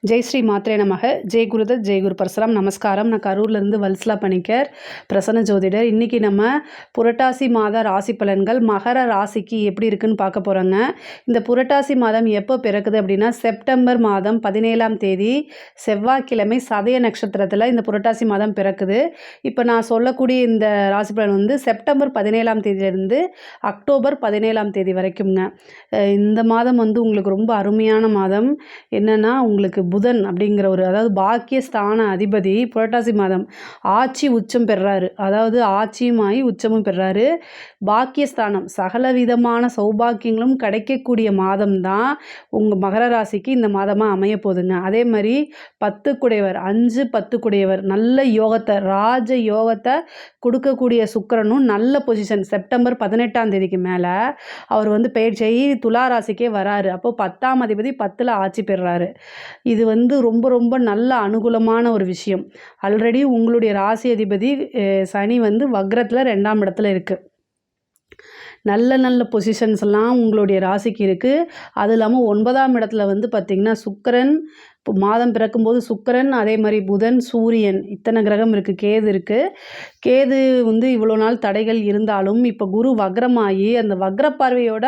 ஜெய் ஸ்ரீ மாத்ரே நமக. ஜெய் குருதத் ஜெய் குரு பரசுராம். நமஸ்காரம். நான் கரூர்லேருந்து வல்சலா பணிக்கர், பிரசன்ன ஜோதிடர். இன்றைக்கி நம்ம புரட்டாசி மாத ராசி பலன்கள் மகர ராசிக்கு எப்படி இருக்குன்னு பார்க்க போகிறோங்க. இந்த புரட்டாசி மாதம் எப்போ பிறக்குது அப்படின்னா செப்டம்பர் மாதம் 17ஆம் தேதி செவ்வாய்க்கிழமை சதய நட்சத்திரத்தில் இந்த புரட்டாசி மாதம் பிறக்குது. இப்போ நான் சொல்லக்கூடிய இந்த ராசி பலன் வந்து செப்டம்பர் 17ஆம் தேதியிலிருந்து அக்டோபர் 17ஆம் தேதி வரைக்கும்ங்க. இந்த மாதம் வந்து உங்களுக்கு ரொம்ப அருமையான மாதம். என்னென்னா உங்களுக்கு புதன் அப்படிங்கிற அதாவது பாக்கியஸ்தான அதிபதி புரட்டாசி மாதம் ஆட்சி உச்சம் பெறாரு. அதாவது ஆட்சியும் ஆகி உச்சமும் பெறாரு. பாக்கியஸ்தானம் சகல விதமான சௌபாக்கியங்களும் கிடைக்கக்கூடிய மாதம் தான் உங்கள் மகர ராசிக்கு இந்த மாதமாக அமைய போகுதுங்க. அதே மாதிரி 10 குடையவர் 5 10 குடையவர் நல்ல யோகத்தை ராஜ யோகத்தை கொடுக்கக்கூடிய சுக்கிரனும் நல்ல பொசிஷன் செப்டம்பர் 18ஆம் தேதிக்கு மேலே அவர் வந்து பயிற்சியாகி துலா ராசிக்கே வராரு. அப்போ 10ஆம் அதிபதி 10ல் ஆட்சி பெறாரு. இது வந்து ரொம்ப ரொம்ப நல்ல அனுகூலமான ஒரு விஷயம். ஆல்ரெடி உங்களுடைய ராசி அதிபதி சனி வந்து வக்ரத்தில் 2ஆம் இடத்துல இருக்குது. நல்ல நல்ல பொசிஷன்ஸ்லாம் உங்களுடைய ராசிக்கு இருக்குது. அது இல்லாமல் 9ஆம் இடத்துல வந்து பார்த்திங்கன்னா சுக்கிரன் மாதம் பிறக்கும்போது சுக்கிரன், அதே மாதிரி புதன், சூரியன் இத்தனை கிரகம் இருக்குது. கேது இருக்குது. கேது வந்து இவ்வளோ நாள் தடைகள் இருந்தாலும் இப்போ குரு வக்ரமாகி அந்த வக்ர பார்வையோட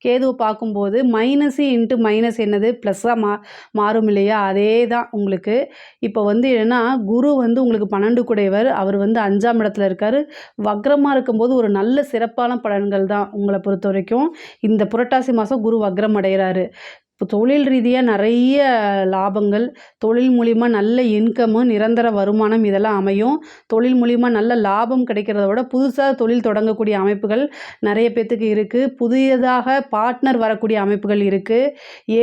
கேதுவை பார்க்கும்போது மைனஸ் இன்ட்டு மைனஸ் என்னது ப்ளஸ்ஸாக மாறும் இல்லையா? அதே தான் உங்களுக்கு இப்போ வந்து என்னென்னா குரு வந்து உங்களுக்கு 12 குடையவர். அவர் வந்து 5ஆம் இடத்துல இருக்கார். வக்ரமாக இருக்கும்போது ஒரு நல்ல சிறப்பான பலன்கள் தான் உங்களை பொறுத்த வரைக்கும். இந்த புரட்டாசி மாதம் குரு வக்ரம் அடைகிறாரு. இப்போ தொழில் ரீதியாக நிறைய லாபங்கள், தொழில் மூலிமா நல்ல இன்கமு, நிரந்தர வருமானம் இதெல்லாம் அமையும். தொழில் மூலிமா நல்ல லாபம் கிடைக்கிறத விட புதுசாக தொழில் தொடங்கக்கூடிய அமைப்புகள் நிறைய பேர்த்துக்கு இருக்குது. புதியதாக பார்ட்னர் வரக்கூடிய அமைப்புகள் இருக்குது.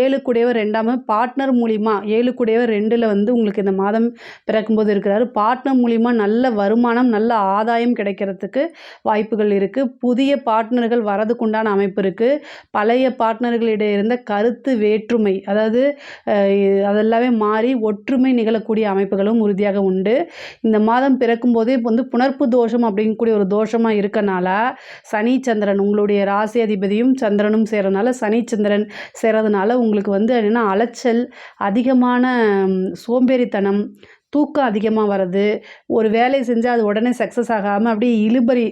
7 குடையவர் 2ஆம் பார்ட்னர் மூலிமா 7 குடையவர் 2ல் வந்து உங்களுக்கு இந்த மாதம் பிறக்கும்போது இருக்கிறாரு. பார்ட்னர் மூலிமா நல்ல வருமானம் நல்ல ஆதாயம் கிடைக்கிறதுக்கு வாய்ப்புகள் இருக்குது. புதிய பார்ட்னர்கள் வரதுக்குண்டான அமைப்பு இருக்குது. பழைய பார்ட்னர்களிடையே இருந்த கருத்து வேற்றுமை அதாவது அதெல்லாமே மாறி ஒற்றுமை நிகழக்கூடிய அமைப்புகளும் உறுதியாக உண்டு. இந்த மாதம் பிறக்கும்போதே இப்போ வந்து புணர்ப்பு தோஷம் அப்படிங்கக்கூடிய ஒரு தோஷமாக இருக்கனால சனி சந்திரன் உங்களுடைய ராசி அதிபதியும் சந்திரனும் சேரனால சனி சந்திரன் சேரதுனால உங்களுக்கு வந்து என்னென்னா அலைச்சல், அதிகமான சோம்பேறித்தனம், தூக்கம் அதிகமாக வர்றது, ஒரு வேலையை செஞ்சால் அது உடனே சக்ஸஸ் ஆகாமல் அப்படியே இழுபறி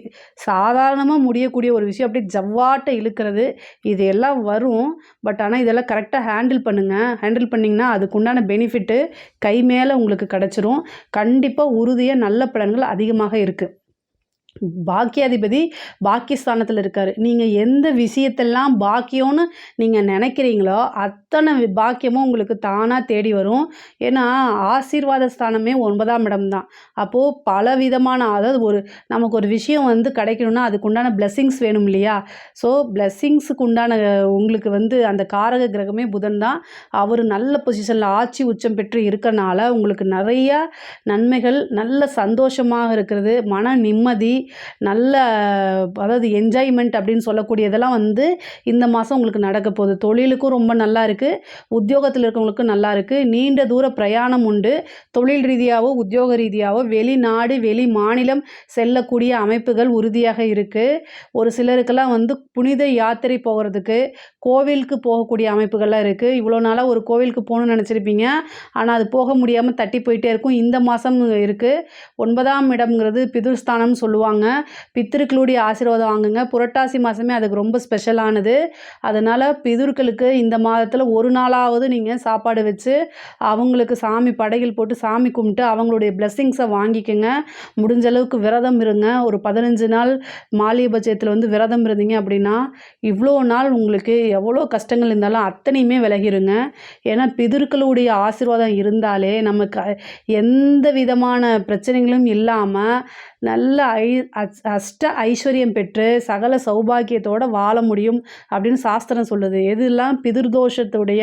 சாதாரணமாக முடியக்கூடிய ஒரு விஷயம் அப்படியே ஜவ்வாட்டை இழுக்கிறது இது எல்லாம் வரும். பட் ஆனால் இதெல்லாம் கரெக்டாக ஹேண்டில் பண்ணுங்கள். ஹேண்டில் பண்ணிங்கன்னா அதுக்குண்டான பெனிஃபிட்டு கை மேலே உங்களுக்கு கிடச்சிரும். கண்டிப்பாக உறுதியாக நல்ல பலன்கள் அதிகமாக இருக்குது. பாக்கியாதிபதி பாக்கியஸ்தானத்தில் இருக்கார். நீங்கள் எந்த விஷயத்தெல்லாம் பாக்கியம்னு நீங்கள் நினைக்கிறீங்களோ அத்தனை பாக்கியமும் உங்களுக்கு தானாக தேடி வரும். ஏன்னா ஆசீர்வாத ஸ்தானமே 9ஆம் இடம் தான். அப்போது பல விதமான அதாவது நமக்கு ஒரு விஷயம் வந்து கிடைக்கணும்னா அதுக்குண்டான பிளெஸ்ஸிங்ஸ் வேணும் இல்லையா? ஸோ பிளெஸ்ஸிங்ஸுக்கு உண்டான உங்களுக்கு வந்து அந்த காரக கிரகமே புதன் தான். அவர் நல்ல பொசிஷனில் ஆட்சி உச்சம் பெற்று இருக்கனால உங்களுக்கு நிறையா நன்மைகள், நல்ல சந்தோஷமாக இருக்கிறது, மன நிம்மதி, நல்ல அதாவது என்ஜாய்மெண்ட் அப்படின்னு சொல்லக்கூடியதெல்லாம் வந்து இந்த மாதம் உங்களுக்கு நடக்க போகுது. தொழிலுக்கும் ரொம்ப நல்லா இருக்குது. உத்தியோகத்தில் இருக்கவங்களுக்கும் நல்லா இருக்குது. நீண்ட தூர பிரயாணம் உண்டு. தொழில் ரீதியாகவோ உத்தியோக ரீதியாகவோ வெளிநாடு வெளி மாநிலம் செல்லக்கூடிய அமைப்புகள் உறுதியாக இருக்குது. ஒரு சிலருக்கெல்லாம் வந்து புனித யாத்திரை போகிறதுக்கு கோவிலுக்கு போகக்கூடிய அமைப்புகள்லாம் இருக்குது. இவ்வளோ நாளாக ஒரு கோவிலுக்கு போகணும்னு நினச்சிருப்பீங்க. ஆனால் அது போக முடியாமல் தட்டி போயிட்டே இருக்கும். இந்த மாதம் இருக்குது. 9ஆம் இடம்ங்கிறது பிதுர்ஸ்தானம்னு சொல்லுவாங்க. பித்திருக்களுடைய ஆசீர்வாதம் வாங்குங்க. புரட்டாசி மாதமே அதுக்கு ரொம்ப ஸ்பெஷலானது. அதனால் பிதுர்களுக்கு இந்த மாதத்தில் ஒரு நாளாவது நீங்கள் சாப்பாடு வச்சு அவங்களுக்கு சாமி படையல் போட்டு சாமி கும்பிட்டு அவங்களுடைய பிளெஸ்ஸிங்ஸை வாங்கிக்கோங்க. முடிஞ்ச அளவுக்கு விரதம் இருங்க. ஒரு 15 நாள் மாலிபட்சத்தில் வந்து விரதம் இருந்தீங்க அப்படின்னா இவ்வளோ நாள் உங்களுக்கு எவ்வளோ கஷ்டங்கள் இருந்தாலும் அத்தனையுமே விலகிருங்க. ஏன்னா பிதுர்களுடைய ஆசீர்வாதம் இருந்தாலே நமக்கு எந்த விதமான பிரச்சனைகளும் இல்லாமல் நல்ல அஷ்ட ஐஸ்வர்யம் பெற்று சகல சௌபாக்கியத்தோடு வாழ முடியும் அப்படின்னு சாஸ்திரம் சொல்லுது. எதெல்லாம் பிதிர்தோஷத்துடைய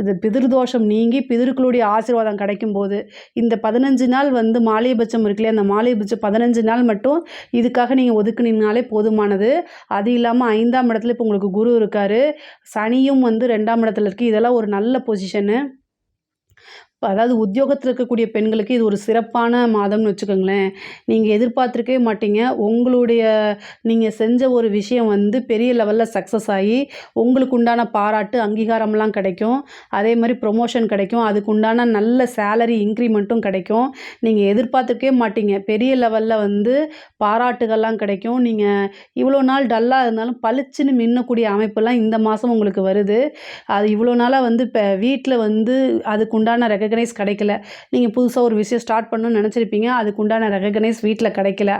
இது பிதிர்தோஷம் நீங்கி பிதிர்களுடைய ஆசீர்வாதம் கிடைக்கும்போது இந்த 15 நாள் வந்து மாலிபட்சம் இருக்குல்லையா? அந்த மாலிபட்சம் 15 நாள் மட்டும் இதுக்காக நீங்கள் ஒதுக்குனீங்கனாலே போதுமானது. அது இல்லாமல் 5ஆம் இடத்துல இப்போ உங்களுக்கு குரு இருக்கார். சனியும் வந்து 2ஆம் இடத்துல இருக்குது. இதெல்லாம் ஒரு நல்ல பொசிஷனு. அதாவது உத்தியோகத்தில இருக்கக்கூடிய பெண்களுக்கு இது ஒரு சிறப்பான மாதம்னு வச்சுக்கோங்களேன். நீங்க எதிர்பார்த்துருக்கவே மாட்டீங்க. உங்களுடைய நீங்க செஞ்ச ஒரு விஷயம் வந்து பெரிய லெவல்ல சக்சஸ் ஆயி, உங்களுக்கு உண்டான பாராட்டு, அங்கீகாரம்லாம் கிடைக்கும். அதேமாரி ப்ரொமோஷன் கிடைக்கும். அதுக்கு உண்டான நல்ல சேலரி இன்க்ரிமெண்ட்டும் கிடைக்கும். நீங்க எதிர்பார்த்துருக்கவே மாட்டீங்க. பெரிய லெவல்ல வந்து பாராட்டுகள்லாம் கிடைக்கும். நீங்க இவ்வளோ நாள் டல்லா இருந்தாலும் பளிச்சுன்னு மின்னக்கூடிய அமைப்பெல்லாம் இந்த மாதம் உங்களுக்கு வருது. அது இவ்வளோ நாளா வந்து இப்ப வீட்ல வந்து அதுக்கு உண்டான ரெகக்னைஸ் கிடைக்கல. நீங்க புதுசா ஒரு விஷயம் ஸ்டார்ட் பண்ணணும்னு நெனச்சிருப்பீங்க. அதுக்கு உண்டான ரெகக்னைஸ் வீட்ல கிடைக்கல.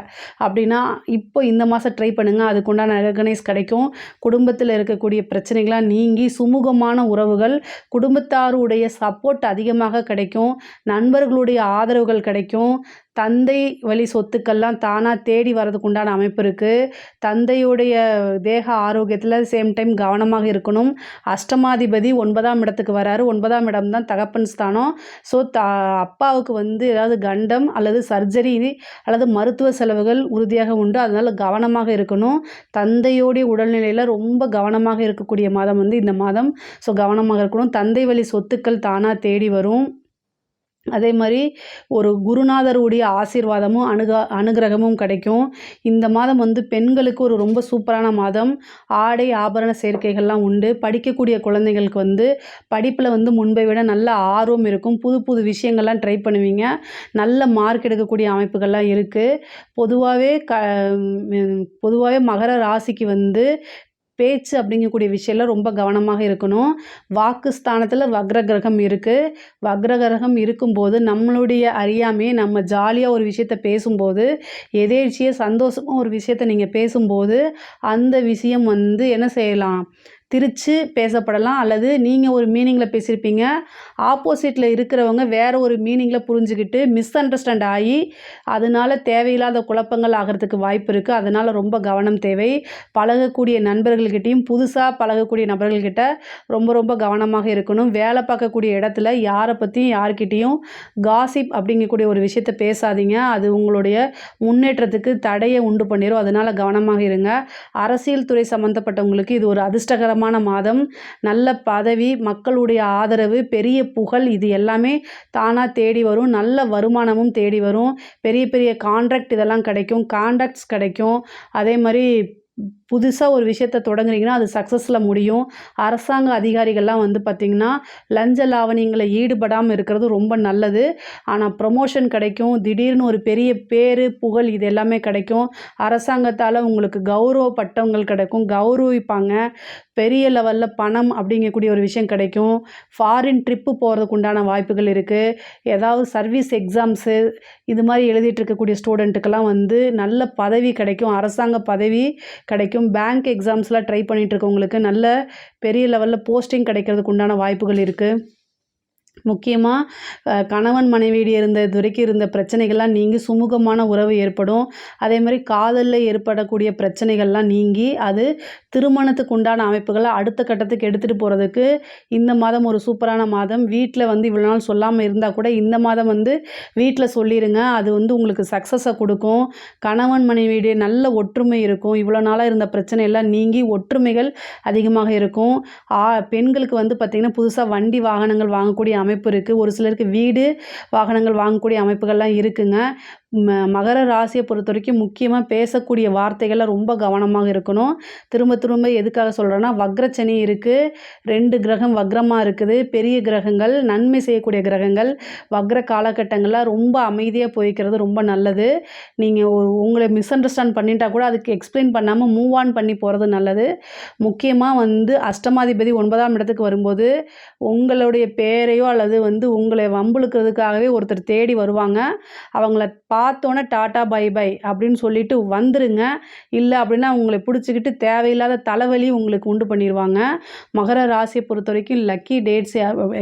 அப்டின்னா, இப்போ இந்த மாசம் ட்ரை பண்ணுங்க. அதுக்கு உண்டான ரெகக்னைஸ் கிடைக்கும். குடும்பத்தில இருக்கக்கூடிய பிரச்சனைகள்லாம் நீங்கி சுமூகமான உறவுகள், குடும்பத்தாருடைய சப்போர்ட் அதிகமாக கிடைக்கும். நண்பர்களுடைய ஆதரவுகள் கிடைக்கும். தந்தை வழி சொத்துக்கள்லாம் தானா தேடி வரதுக்கு உண்டான அமைப்பு இருக்கு. தந்தையுடைய தேக ஆரோக்கியத்தில சேம் டைம் கவனமாக இருக்கணும். அஷ்டமாதிபதி 9ஆம் இடத்துக்கு வராரு. 9ஆம் இடம் தான் தகப்பன் ஸ்தானம். ஸோ அப்பாவுக்கு வந்து ஏதாவது கண்டம் அல்லது சர்ஜரி அல்லது மருத்துவ செலவுகள் உறுதியாக உண்டு. அதனால கவனமாக இருக்கணும். தந்தையோடைய உடல்நிலையில ரொம்ப கவனமாக இருக்கக்கூடிய மாதம் வந்து இந்த மாதம். ஸோ கவனமாக இருக்கணும். தந்தை வழி சொத்துக்கள் தானா தேடி வரும். அதே மாரி ஒரு குருநாதருடைய ஆசீர்வாதமும், அனுகிரகமும் கிடைக்கும். இந்த மாதம் வந்து பெண்களுக்கு ஒரு ரொம்ப சூப்பரான மாதம். ஆடை, ஆபரண சேர்க்கைகள்லாம் உண்டு. படிக்கக்கூடிய குழந்தைகளுக்கு வந்து படிப்பில வந்து முன்பை விட நல்ல ஆர்வம் இருக்கும். புது புது விஷயங்கள்லாம் ட்ரை பண்ணுவீங்க. நல்ல மார்க் எடுக்கக்கூடிய அமைப்புகள்லாம் இருக்கு. பொதுவாவே பொதுவாவே மகர ராசிக்கு வந்து பேச்சு அப்படிங்கக்கூடிய விஷயம்ல ரொம்ப கவனமாக இருக்கணும். வாக்கு ஸ்தானத்தில வக்ர கிரகம் இருக்கு. வக்ர கிரகம் இருக்கும்போது, நம்மளுடைய அறியாமையே நம்ம ஜாலியா ஒரு விஷயத்த பேசும்போது, எதேர்ச்சியா சந்தோஷமா ஒரு விஷயத்த நீங்க பேசும்போது, அந்த விஷயம் வந்து என்ன செய்யலாம்? திரிச்சு பேசப்படலாம். அல்லது நீங்க ஒரு மீனிங்ல பேசியிருப்பீங்க. ஆப்போசிட்ல இருக்கிறவங்க வேற ஒரு மீனிங்ல புரிஞ்சுகிட்டு மிஸ் அண்டர்ஸ்டாண்ட் ஆயி, அதனால தேவையில்லாத குழப்பங்கள் ஆகறதுக்கு வாய்ப்பு இருக்கு. அதனால ரொம்ப கவனம் தேவை. பழகக்கூடிய நண்பர்கள்கிட்டயும், புதுசா பழகக்கூடிய நபர்கள்கிட்ட ரொம்ப ரொம்ப கவனமாக இருக்கணும். வேலை பார்க்கக்கூடிய இடத்துல யார பத்தியும் யார்கிட்டயும் காசிப் அப்படிங்கக்கூடிய ஒரு விஷயத்த பேசாதீங்க. அது உங்களுடைய முன்னேற்றத்துக்கு தடைய உண்டு பண்ணிரும். அதனால கவனமாக இருங்க. அரசியல் துறை சம்மந்தப்பட்டவங்களுக்கு இது ஒரு அதிர்ஷ்டகரமான மாதம். நல்ல பதவி, மக்களுடைய ஆதரவு, பெரிய புகழ் இது எல்லாமே தானா தேடி வரும். நல்ல வருமானமும் தேடி வரும். பெரிய பெரிய கான்ட்ராக்ட் இதெல்லாம் கிடைக்கும். கான்ட்ராக்ட்ஸ் கிடைக்கும். அதே மாரி புதுசா ஒரு விஷயத்த தொடங்குறீங்கன்னா, அது சக்சஸ்ல முடியும். அரசாங்க அதிகாரிகள்லாம் வந்து பார்த்தீங்கன்னா, லஞ்ச லாவணியங்கள்ல ஈடுபடாம இருக்கிறது ரொம்ப நல்லது. ஆனா ப்ரமோஷன் கிடைக்கும். திடீர்னு ஒரு பெரிய பேரு, புகழ் இது எல்லாமே கிடைக்கும். அரசாங்கத்தால உங்களுக்கு கௌரவ பட்டங்கள் கிடைக்கும். கௌரவிப்பாங்க. பெரிய லெவல்ல பணம் அப்படிங்கக்கூடிய ஒரு விஷயம் கிடைக்கும். ஃபாரின் ட்ரிப்பு போறதுக்கு உண்டான வாய்ப்புகள் இருக்கு. ஏதாவது சர்வீஸ் எக்ஸாம்ஸு இது மாரி எழுதிட்டு இருக்கக்கூடிய ஸ்டூடெண்ட்டுக்கெல்லாம் வந்து நல்ல பதவி கிடைக்கும். அரசாங்க பதவி கிடைக்கும். பேங்க் எக்ஸாம்ஸ்லாம் ட்ரை பண்ணிட்டு இருக்கவங்களுக்கு நல்ல பெரிய லெவல்ல போஸ்டிங் கிடைக்கிறதுக்கு உண்டான வாய்ப்புகள் இருக்கு. முக்கியமா கணவன் மனைவியிடையே இதுவரைக்கும் இருந்த பிரச்சனைகள்லாம் நீங்கி சுமூகமான உறவு ஏற்படும். அதேமாரி காதல்ல ஏற்படக்கூடிய பிரச்சனைகள்லாம் நீங்கி, அது திருமணத்துக்கு உண்டான அமைப்புகள அடுத்த கட்டத்துக்கு எடுத்துட்டு போறதுக்கு இந்த மாதம் ஒரு சூப்பரான மாதம். வீட்ல வந்து இவ்வளோ நாள் சொல்லாம இருந்தா கூட இந்த மாதம் வந்து வீட்ல சொல்லிருங்க. அது வந்து உங்களுக்கு சக்சஸ குடுக்கும். கணவன் மனைவியிடையே நல்ல ஒற்றுமை இருக்கும். இவ்வளோ நாளா இருந்த பிரச்சனை எல்லாம் நீங்கி ஒற்றுமைகள் அதிகமாக இருக்கும். பெண்களுக்கு வந்து பார்த்தீங்கன்னா, புதுசா வண்டி, வாகனங்கள் வாங்கக்கூடிய அமைப்பு இருக்கு. ஒரு சிலருக்கு வீடு, வாகனங்கள் வாங்கக்கூடிய அமைப்புகள்லாம் இருக்குங்க. மகர ராசியை பொறுத்தவரைக்கும் முக்கியமா பேசக்கூடிய வார்த்தைகள்ல ரொம்ப கவனமாக இருக்கணும். திரும்ப திரும்ப எதுக்காக சொல்றேன்னா, வக்ரசனி இருக்கு. 2 கிரகம் வக்ரமா இருக்குது. பெரிய கிரகங்கள், நன்மை செய்யக்கூடிய கிரகங்கள் வக்ர காலகட்டங்கள்ல ரொம்ப அமைதியா போய்க்கிறது ரொம்ப நல்லது. நீங்க உங்கள மிஸ் அண்டர்ஸ்டாண்ட் பண்ணிட்டா கூட அதுக்கு எக்ஸ்ப்ளைன் பண்ணாம மூவ் ஆன் பண்ணி போறது நல்லது. முக்கியமா வந்து அஷ்டமாதிபதி 9ஆம் இடத்துக்கு வரும்போது, உங்களுடைய பேரையோ அல்லது வந்து உங்களை வம்பிழுக்கிறதுக்காகவே ஒருத்தர் தேடி வருவாங்க. அவங்கள பார்த்தோன்னே டாட்டா பை பை அப்படின்னு சொல்லிட்டு வந்துருங்க. இல்ல அப்படின்னா உங்களை பிடிச்சுக்கிட்டு தேவையில்லாத தலைவலி உங்களுக்கு உண்டு பண்ணிருவாங்க. மகர ராசியை பொறுத்தவரைக்கும் லக்கி டேட்ஸ்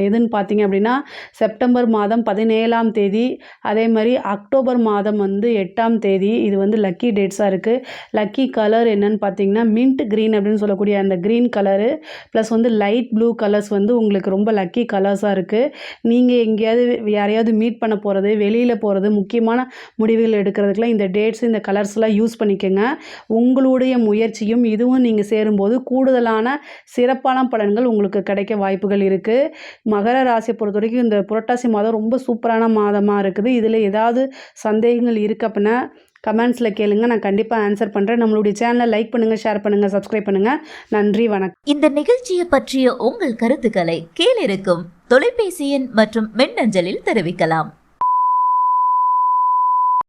எதுன்னு பார்த்தீங்க அப்படின்னா, செப்டம்பர் மாதம் 17ஆம் தேதி, அதே மாரி அக்டோபர் மாதம் வந்து 8ஆம் தேதி இது வந்து லக்கி டேட்ஸா இருக்கு. லக்கி கலர் என்னன்னு பார்த்தீங்கன்னா, மின்ட் கிரீன் அப்படின்னு சொல்லக்கூடிய அந்த கிரீன் கலரு ப்ளஸ் வந்து லைட் ப்ளூ கலர்ஸ் வந்து உங்களுக்கு ரொம்ப லக்கி கலர்ஸா இருக்கு. நீங்க எங்கேயாவது யாரையாவது மீட் பண்ண போறது, வெளியில போறது, முக்கியமான முடிவுகள் எடுக்கிறதுக்குலாம் இந்த டேட்ஸ், இந்த கலர்ஸ்லாம் யூஸ் பண்ணிக்கோங்க. உங்களுடைய முயற்சியும் இதுவும் நீங்கள் சேரும்போது கூடுதலான சிறப்பான பலன்கள் உங்களுக்கு கிடைக்க வாய்ப்புகள் இருக்குது. மகர ராசியை பொறுத்த வரைக்கும் இந்த புரட்டாசி மாதம் ரொம்ப சூப்பரான மாதமாக இருக்குது. இதில் ஏதாவது சந்தேகங்கள் இருக்குது அப்படின்னா கமெண்ட்ஸில் கேளுங்க. நான் கண்டிப்பாக ஆன்சர் பண்ணுறேன். நம்மளுடைய சேனலை லைக் பண்ணுங்கள், ஷேர் பண்ணுங்கள், சப்ஸ்கிரைப் பண்ணுங்கள். நன்றி, வணக்கம். இந்த நிகழ்ச்சியை பற்றிய உங்கள் கருத்துக்களை கீழிருக்கும் தொலைபேசி எண் மற்றும் மின்னஞ்சலில் தெரிவிக்கலாம்.